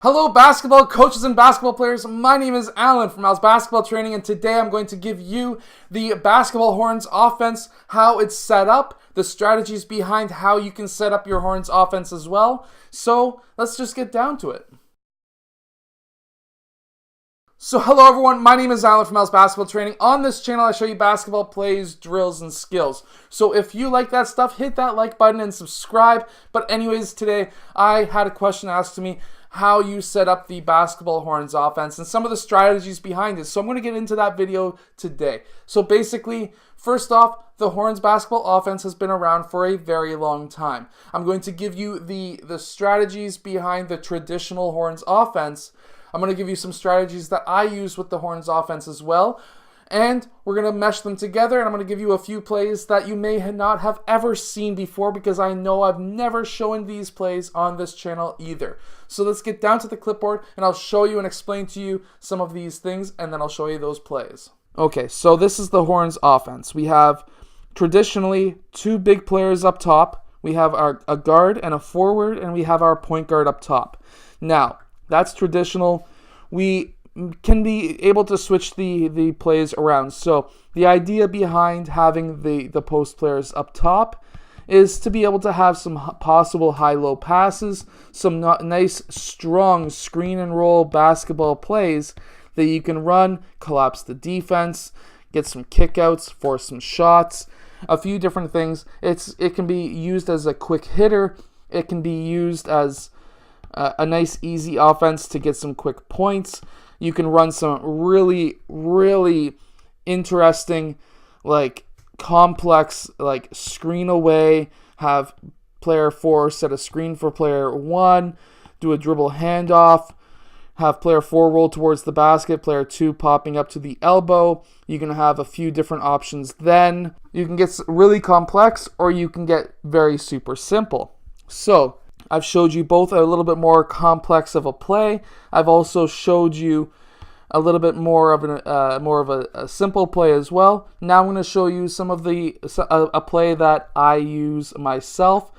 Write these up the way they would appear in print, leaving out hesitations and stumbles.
Hello basketball coaches and basketball players, my name is Alan from Al's Basketball Training, and today I'm going to give you the basketball horns offense, how it's set up, the strategies behind how you can set up your horns offense as well. So let's just get down to it. So hello everyone, my name is Alan from Al's Basketball Training. On this channel I show you basketball plays, drills, and skills. So if you like that stuff, hit that like button and subscribe. But anyways, today I had a question asked to me, how you set up the basketball horns offense and some of the strategies behind it. So I'm going to get into that video today. So basically, first off, the horns basketball offense has been around for a very long time. I'm going to give you the strategies behind the traditional horns offense. I'm going to give you some strategies that I use with the horns offense as well. And we're going to mesh them together, and I'm going to give you a few plays that you may not have ever seen before, because I know I've never shown these plays on this channel either. So let's get down to the clipboard, and I'll show you and explain to you some of these things, and then I'll show you those plays. Okay, so this is the horns offense. We have traditionally two big players up top. We have a guard and a forward, and we have our point guard up top. Now, that's traditional. We can be able to switch the plays around. So the idea behind having the post players up top is to be able to have some possible high-low passes, some nice, strong screen and roll basketball plays that you can run, collapse the defense, get some kickouts, force some shots, a few different things. It can be used as a quick hitter. It can be used as a nice, easy offense to get some quick points. You can run some really, really interesting, complex, screen away, have player 4 set a screen for player 1, do a dribble handoff, have player 4 roll towards the basket, player 2 popping up to the elbow. You can have a few different options then. You can get really complex, or you can get very super simple. So I've showed you both a little bit more complex of a play. I've also showed you a little bit more of a simple play as well. Now I'm going to show you some of a play that I use myself,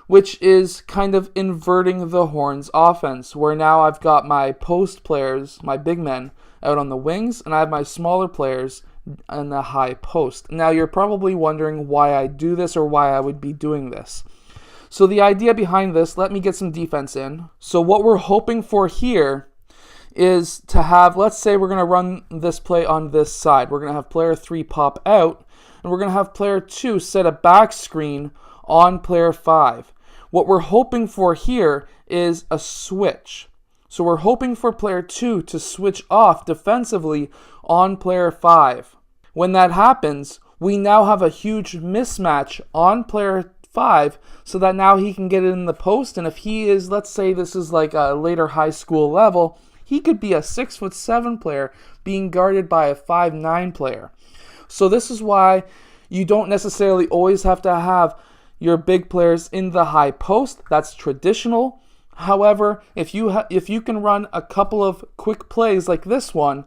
which is kind of inverting the horns offense, where now I've got my post players, my big men, out on the wings, and I have my smaller players in the high post. Now you're probably wondering why I do this, or why I would be doing this. So the idea behind this, let me get some defense in. So what we're hoping for here is to have, let's say we're going to run this play on this side. We're going to have player 3 pop out, and we're going to have player 2 set a back screen on player 5. What we're hoping for here is a switch. So we're hoping for player 2 to switch off defensively on player 5. When that happens, we now have a huge mismatch on player 5, so that now he can get it in the post, and if he is, let's say this is like a later high school level, he could be a 6'7" player being guarded by a 5'9" player. So this is why you don't necessarily always have to have your big players in the high post. That's traditional. However, if you can run a couple of quick plays like this one,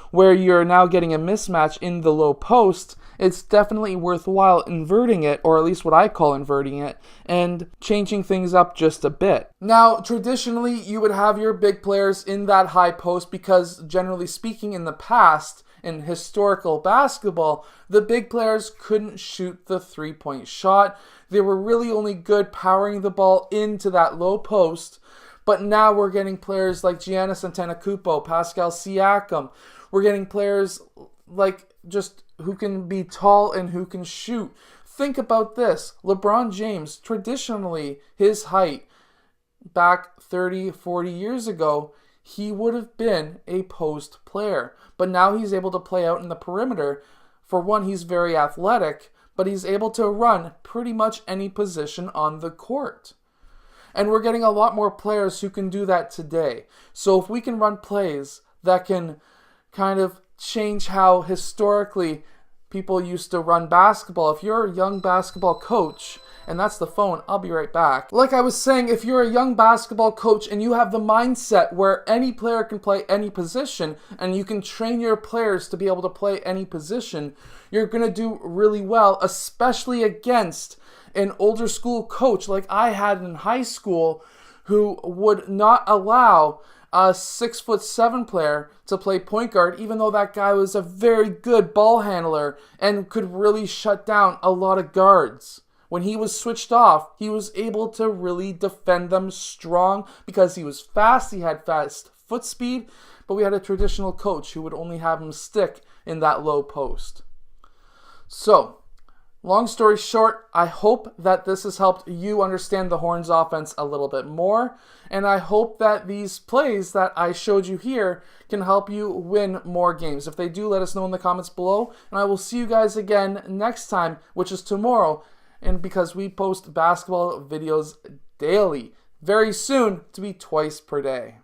where you're now getting a mismatch in the low post, it's definitely worthwhile inverting it, or at least what I call inverting it, and changing things up just a bit. Now, traditionally, you would have your big players in that high post because, generally speaking, in the past, in historical basketball, the big players couldn't shoot the three-point shot. They were really only good powering the ball into that low post. But now we're getting players like Giannis Antetokounmpo, Pascal Siakam. We're getting players like just who can be tall and who can shoot. Think about this. LeBron James, traditionally, his height back 30, 40 years ago, he would have been a post player. But now he's able to play out in the perimeter. For one, he's very athletic, but he's able to run pretty much any position on the court. And we're getting a lot more players who can do that today. So if we can run plays that can kind of change how historically people used to run basketball. If you're a young basketball coach, and that's the phone, I'll be right back. Like I was saying, if you're a young basketball coach and you have the mindset where any player can play any position, and you can train your players to be able to play any position, you're going to do really well, especially against an older school coach like I had in high school, who would not allow a 6'7" player to play point guard, even though that guy was a very good ball handler and could really shut down a lot of guards. When he was switched off, he was able to really defend them strong because he was fast, he had fast foot speed, but we had a traditional coach who would only have him stick in that low post. So, long story short, I hope that this has helped you understand the Horns offense a little bit more, and I hope that these plays that I showed you here can help you win more games. If they do, let us know in the comments below, and I will see you guys again next time, which is tomorrow, and because we post basketball videos daily, very soon to be twice per day.